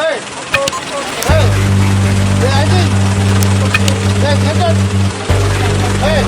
Hei, hei, hei anjing, hei kentut, hei.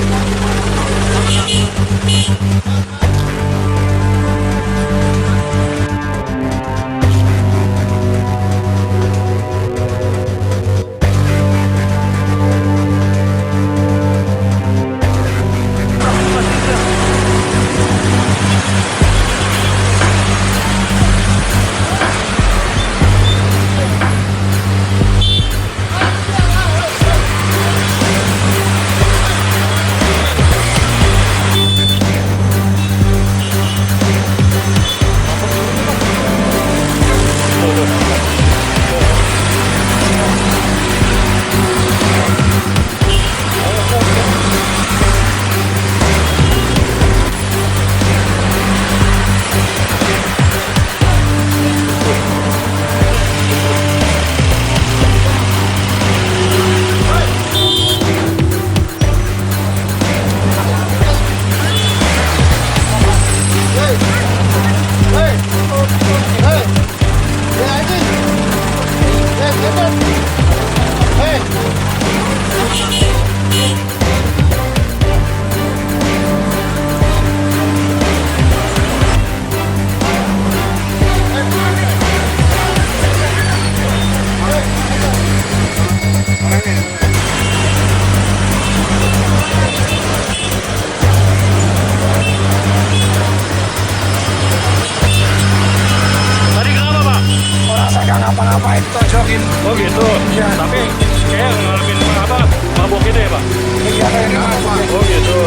Ngapa-ngapain tonjokin. Oh gitu. Iya. Tapi kayak ngalamin apa mabuk gitu ya, Pak? Iya kayak ngapa. Oh gitu.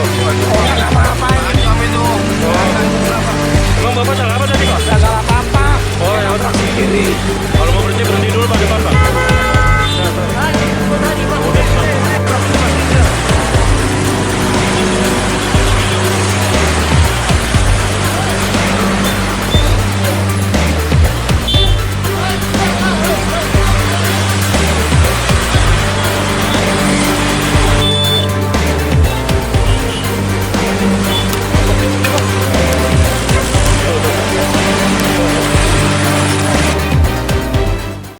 Orang ngapa-ngapain. Kami itu. Emang Bapak salah apa tadi, Pak? Gak salah apa-apa. Oh ya udah. Taksi kiri. Kalau mau